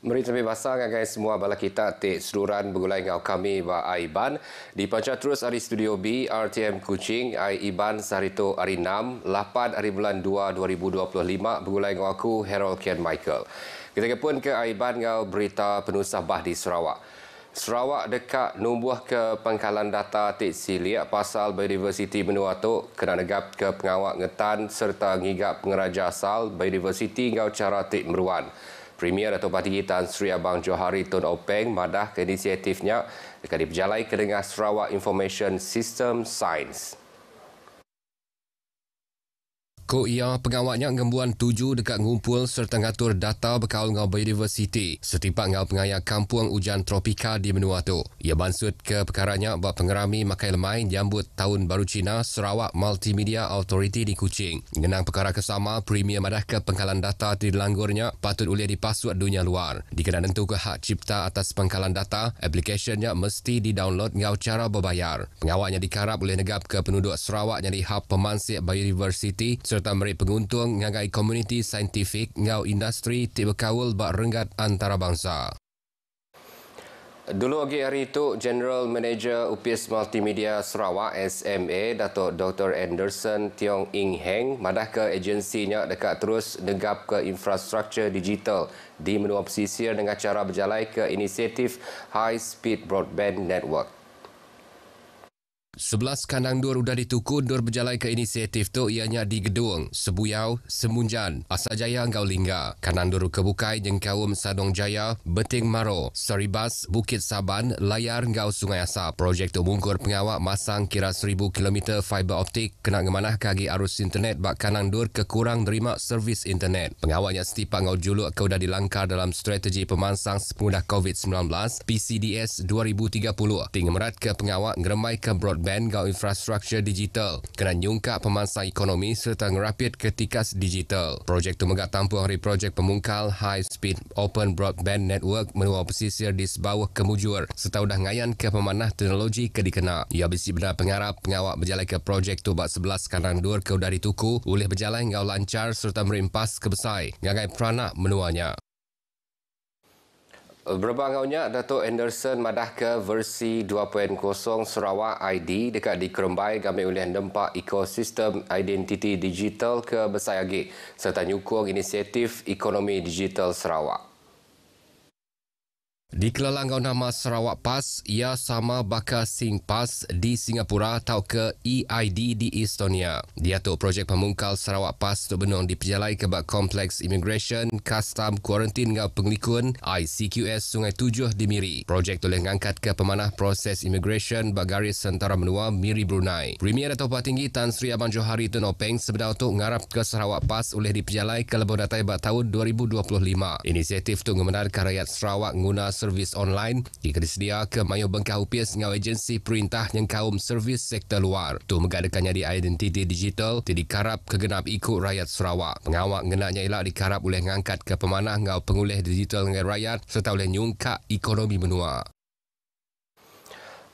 Meri lebih basah ngagai semua bala kita tik seluruhan bergulai ngau kami ba Aiban di panca terus hari studio B RTM Kuching Aiban sarito hari 6 8 hari bulan 2 2025 bergulai ngau aku Harold Ken Michael. Kita pun ke Aiban ngau berita penusah bah di Sarawak. Sarawak dekat numbuh ke pangkalan data tik siliak pasal biodiversiti menua tu kena negap ke pengawak ngetan serta ngigap pengeraja asal biodiversiti ngau cara tik meruan. Premier Dato' Parti Tan Sri Abang Johari Tun Openg madah ke inisiatifnya dekat diperjalai ke dengan Sarawak Information System Science. Ko ia pengawaknya ngembuan 7 dekat ngumpul serta ngatur data berkaul ngau biodiversiti setipak ngau pengaya kampung hujan tropika di menua tu. Ia bansut ke perkaranya buat pengerami makai lemai jambut tahun baru Cina Sarawak Multimedia Authority di Kuching. Ngenang perkara kesama, Premier madah ke pengkalan data di langgurnya patut boleh dipasut dunia luar. Dikena tentu ke hak cipta atas pengkalan data, aplikasinya mesti di-download ngau cara berbayar. Pengawaknya dikarap boleh negap ke penduduk Sarawak yang di hub pemansik biodiversiti serta meri penguntung ngagai komuniti saintifik ngau industri tiba kawul bak renggat antarabangsa. Dulu lagi hari itu, General Manager UPIS Multimedia Sarawak SMA Dato' Dr. Anderson Tiong Ing Heng madah ke agensinya dekat terus negap ke infrastruktur digital di menua pesisir dengan cara berjalai ke inisiatif High Speed Broadband Network. 11 kandang dur sudah dituku dur berjalai ke inisiatif tu ianya di Gedung, Sebuyau, Semunjan, Asajaya Ngau Lingga, kandang dur Kebukai Jengkawum Sadong Jaya, Beting Maro, Saribas, Bukit Saban, Layar Ngau Sungai Asap. Projek tu mungkur pengawak masang kira 1000 km fiber optik kena ngemanah kagi arus internet bak kandang dur kekurang nerima servis internet. Pengawaknya setipak ngau juluk ke udah dilangkar dalam strategi pemansang sepengudah COVID-19 PCDS 2030. Tinggal merat ke pengawak ngeremai ke broadband ngau infrastruktur digital kena nyungkak pemansang ekonomi serta ngerapit ke tikas digital. Projek tu megak tampuh hari projek pemungkal High Speed Open Broadband Network menua pesisir di sebawah kemujur serta udah ngayan ke pemanah teknologi ke dikena. Ia bisi benar pengarap pengawak berjalan ke projek tu bak 11 kandang dur ke udah dituku boleh berjalan ngau lancar serta merimpas ke besai ngagai peranak menuanya. Berbangaunya, Dato' Anderson madah ke versi 2.0 Sarawak ID dekat di Kerembai gamai oleh nempak ekosistem identiti digital ke besar lagi serta nyukung inisiatif ekonomi digital Sarawak. Di kelalang nama Sarawak Pass, ia sama bakal Sing Pass di Singapura atau ke EID di Estonia. Dia tu projek pemungkal Sarawak Pass tu benung diperjalai ke bak kompleks immigration, custom, kuarantin ngau penglikun ICQS Sungai Tujuh di Miri. Projek tu boleh ngangkat ke pemanah proses immigration bak garis sentara menua Miri Brunei. Premier Dato' Parti Tinggi Tan Sri Abang Johari Tun Openg sebenar tu ngarap ke Sarawak Pass boleh diperjalai ke lebih datai bak tahun 2025. Inisiatif tu membenarkan rakyat Sarawak guna servis online jika disedia ke mayu bengkah UPIS ngau agensi perintah yang kaum servis sektor luar. Tu megadakannya di identiti digital ti dikarap kegenap ikut rakyat Sarawak. Pengawak ngenaknya ialah dikarap oleh ngangkat ke pemanah ngau pengulih digital dengan rakyat serta oleh nyungkak ekonomi menua.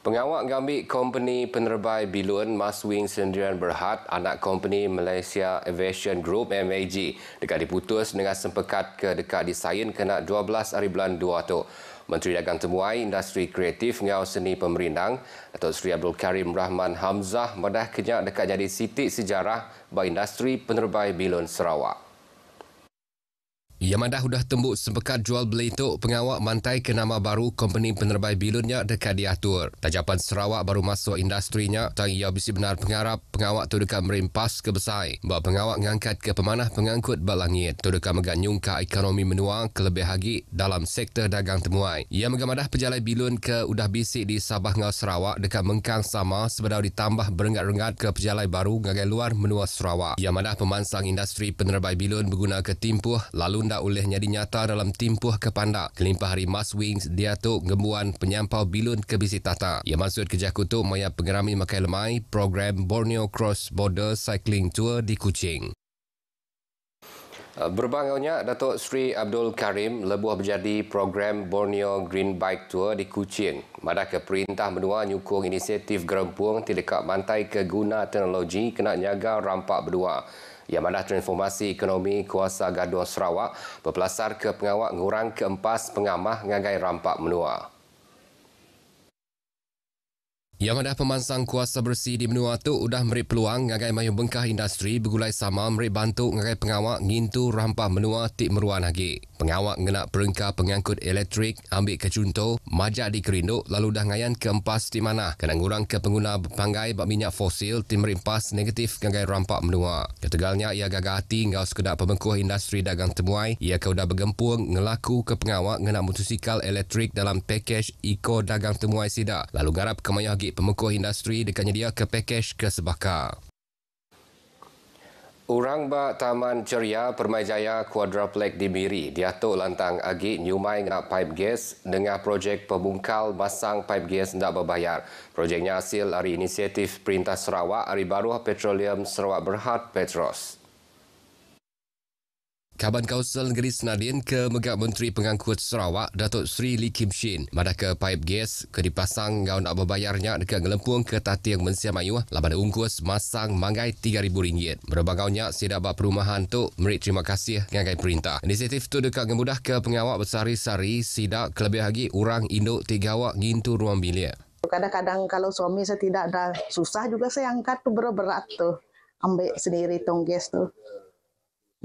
Pengawak ngambil company penerbai bilun Maswing Sendirian Berhad, anak company Malaysia Aviation Group MAG, dekat diputus dengan sempekat ke dekat disayin kena 12 hari bulan 2 tu. Menteri Dagang Temuai, Industri Kreatif ngau seni pemerintang, Datuk Seri Abdul Karim Rahman Hamzah madah kenyak dekat jadi sitik sejarah bagi industri penerbai bilun Sarawak. Ia madah sudah tembuk sempekat jual beli itu pengawak mantai ke nama baru company penerbai bilunnya dekat diatur. Tajapan Sarawak baru masuk industrinya tang ia bisi benar pengarap pengawak tu dekat merimpas ke besai. Bahawa pengawak ngangkat ke pemanah pengangkut balangit tu dekat megang nyungka ekonomi menua kelebih lagi dalam sektor dagang temuai. Ia megamadah pejalai bilun ke udah bisik di Sabah ngau Sarawak dekat mengkang sama sebedau ditambah berenggat-rengat ke pejalai baru ngagai luar menua Sarawak. Ia madah pemansang industri penerbai bilun berguna ke timpuh lalu ndak olehnya dinyata dalam timpuh ke pandak. Kelimpah hari Maswing dia tu gembuan penyampau bilun ke bisi tata. Ia maksud ke Jakutu maya pengerami makai lemai program Borneo Cross Border Cycling Tour di Kuching. Berbangaunya, Datuk Seri Abdul Karim lebuh berjadi program Borneo Green Bike Tour di Kuching. Madah ke perintah menua nyukung inisiatif gerempuang di dekat mantai ke guna teknologi kena nyaga rampak berdua. Yamanah Transformasi Ekonomi Kuasa Gaduh Sarawak berpelasar ke pengawak ngurang keempas pengamah ngagai rampak menua. Yamanah Pemansang Kuasa Bersih di Benua tu udah memberi peluang ngagai mayung bengkah industri bergulai sama memberi bantu ngagai pengawak ngintu rampah menua tik meruan lagi. Pengawak ngena perengka pengangkut elektrik ambil ke contoh majak di Kerinduk lalu dah ngayan ke empas di mana kena ngurang ke pengguna panggai bak minyak fosil tim merimpas negatif ngagai rampak menua. Ketegalnya ia gagah hati ngau sekedar pemengkuh industri dagang temuai ia kau dah bergempung ngelaku ke pengawak ngena motosikal elektrik dalam pakej Iko Dagang Temuai Sida lalu garap kemayah pemekuh industri dekatnya dia ke pakej ke sebaka. Urang bak Taman Ceria Permai-Jaya Quadruplex di Miri diatuk lantang agi nyumai ngak pipe gas dengan projek pembungkal masang pipe gas tidak berbayar. Projeknya hasil dari inisiatif Perintah Sarawak Hari Baru Petroleum Sarawak Berhad Petros. Kaban Kausel Negeri Senadin ke Megak Menteri Pengangkut Sarawak Datuk Seri Lee Kim Shin madah ke pipe gas ke dipasang ngau nak berbayarnya dekat ngelempung ke Tatiang Mensia Mayu laban ungkus masang manggai RM3,000. Berbagaunya sidak bak perumahan tu merit terima kasih ngagai perintah. Inisiatif tu dekat ngemudah ke pengawak bersari-sari sidak kelebih lagi orang induk 3 awak ngintu ruang bilik. Kadang-kadang kalau suami saya tidak ada susah juga saya angkat tu berat tu ambil sendiri tong gas tu.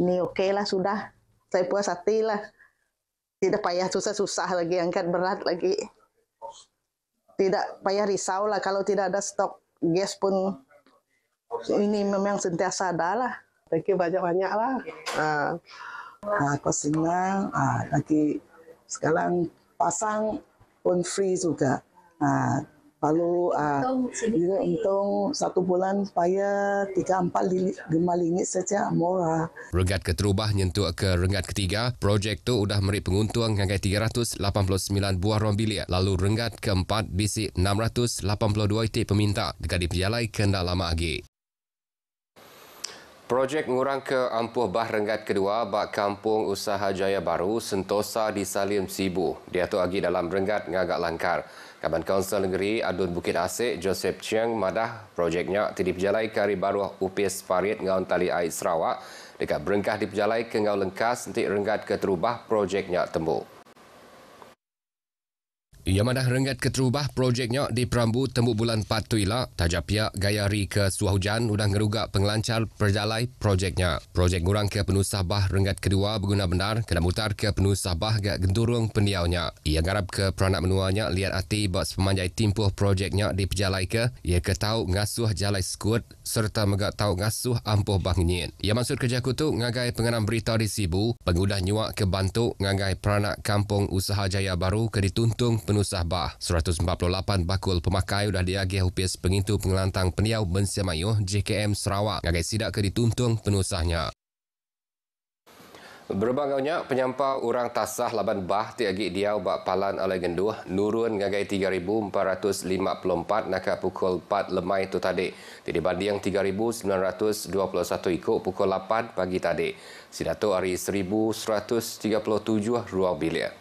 Ini okey lah sudah. Saya puas hati lah. Tidak payah susah-susah lagi, angkat berat lagi. Tidak payah risau lah kalau tidak ada stok gas pun. Ini memang sentiasa ada lah. Lagi banyak-banyak lah. Aku senang. Lagi sekarang pasang pun free juga. Lalu untung 1 bulan payah 3-4-5 ringgit saja murah. Renggat keterubah nyentuh ke renggat ketiga, projek tu udah memberi penguntung ngagai 389 buah ruang bilik. Lalu renggat keempat bisik 682 itik peminta dekat diperjalai ke ndak lama lagi. Projek ngurang ke ampuh bah renggat kedua bak Kampung Usaha Jaya Baru Sentosa di Salim Sibu. Diatur lagi dalam renggat ngagak langkar. Kaban Kaunsil Negeri Adun Bukit Asik Joseph Chiang madah projeknya tidak diperjalai ke Hari Baru Upis Parit Ngaun Tali Air Sarawak dekat berengkah diperjalai ke Ngau Lengkas untuk renggat keterubah projeknya tembuk. Ia madah renggat keterubah projeknya di Perambu tembuk bulan 4 tuila tajap pihak gayari ke suah hujan udah ngerugak pengelancar perjalai projeknya. Projek ngurang ke penuh sabah renggat kedua berguna benar kena mutar ke penuh sabah gak genturung pendiaunya. Ia garap ke peranak menuanya lihat hati bak semanjai timpuh projeknya di perjalai ke ia ke tau ngasuh jalai skut serta megak tau ngasuh ampuh bangin. Ia maksud kerja kutu ngagai pengenam berita di Sibu pengudah nyuak ke bantu ngagai peranak Kampung Usaha Jaya Baru ke dituntung penuh sabah. 148 bakul pemakai sudah diagih upis pengintu pengelantang pendiau Mensia Mayu JKM Sarawak ngagai sidak ke dituntung penusahnya. Berbagaunya penyampau orang tasah laban bah tiagi diau bak palan alai genduh nurun ngagai 3,454 nakak pukul 4 lemai tu tadi. Dibanding 3,921 ikut pukul 8 pagi tadi. Sidato hari 1,137 ruang bilik.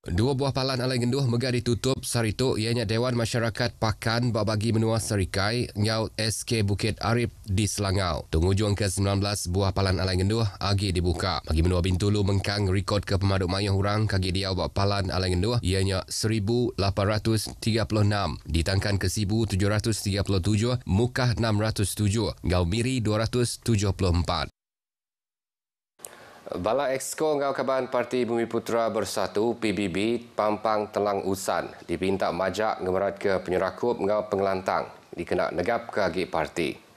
2 buah palan alai genduh megah ditutup sarito ianya Dewan Masyarakat Pakan bak bagi menua Serikai ngau SK Bukit Arif di Selangau. Penghujung ke-19 buah palan alai genduh agi dibuka. Bagi menua Bintulu Mengkang rekod ke pemaduk mayuh orang kaki diau bak palan alai genduh ianya 1,836 ditangkan ke Sibu 737 Mukah 607 ngau Miri 274. Bala Exco Ngau Kaban Parti Bumi Putera Bersatu PBB Pampang Telang Usan dipinta majak ngemerat ke penyerakup Ngau Pengelantang dikena negap ke agi parti.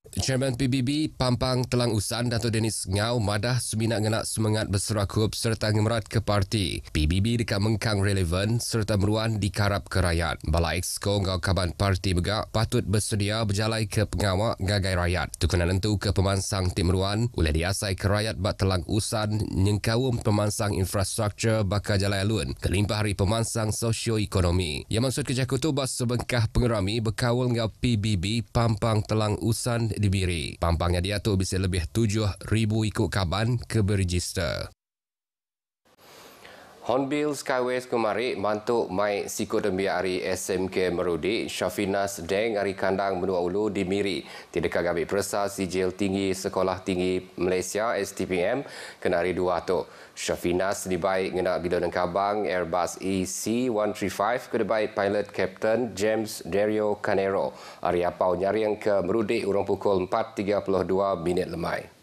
Chairman PBB Pampang Telang Usan Dato' Dennis Ngau madah seminat ngenak semangat berserakup serta ngemerat ke parti. PBB dekat Mengkang relevan serta meruan dikarap ke rakyat. Bala Exco Ngau Kaban Parti Begak patut bersedia berjalai ke pengawak gagai rakyat. Tu kena nentu ke pemansang tim meruan oleh diasai ke rakyat bak Telang Usan nyengkawum pemansang infrastruktur bakal jalai alun kelimpah hari pemansang sosio-ekonomi. Yang maksud kerja kutu bas sebengkah pengerami berkawal Ngau PBB Pampang Telang Usan di Biri. Pampangnya diatur bisa lebih 7,000 ikut kaban ke berregister. Hornbill Skyways kemari mantuk mai sikut dembia hari SMK Merudi Syafinas Deng hari kandang Benua Ulu di Miri. Tidak kagami persa sijil tinggi Sekolah Tinggi Malaysia STPM kena hari 2 tu. Syafinas dibaik ngena bidon kabang Airbus EC-135 kedebai pilot Captain James Dario Canero. Hari apau nyaring ke Merudi urang pukul 4.32 minit lemai.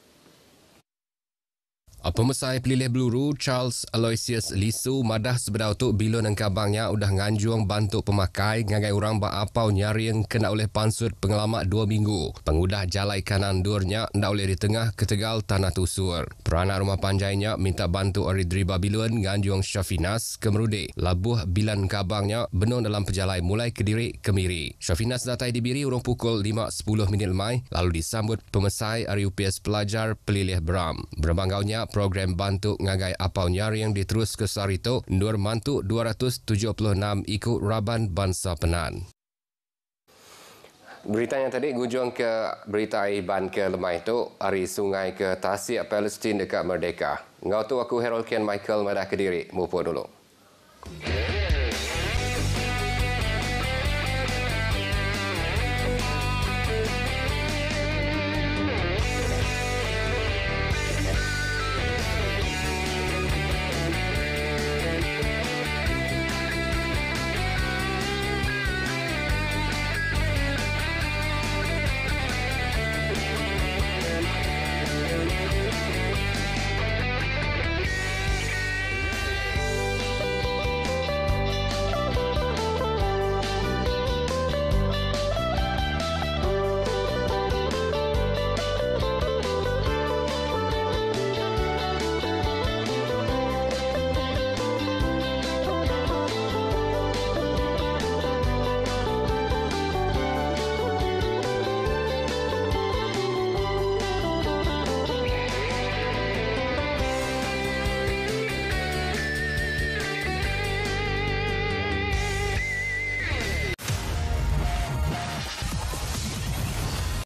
Pemesai pelilih Bluru Charles Aloysius Lisu madah sebedau tu bila nangkabangnya udah nganjuang bantu pemakai ngagai orang apau nyaring kena oleh pansut pengelamak 2 minggu. Pengudah jalai kanan durnya ndak oleh di tengah ketegal tanah tusur. Peranak rumah panjainya minta bantu ori driba bilun nganjuang Syafinas ke Merudi. Labuh bilan kabangnya benung dalam pejalai mulai Kediri ke Miri. Syafinas datai di Miri urung pukul 5.10 minit lemai lalu disambut pemesai ari UPS pelajar pelilih Beram. Berbanggaunya program bantu ngagai apau nyari yang diterus ke Sarito, Nur Mantu 276 ikut Raban Bangsa Penan. Berita yang tadi gujung ke berita Iban ke lemah itu, hari sungai ke Tasik Palestin dekat Merdeka. Ngau tu aku Harold Ken Michael Madah Kediri. Mupo dulu.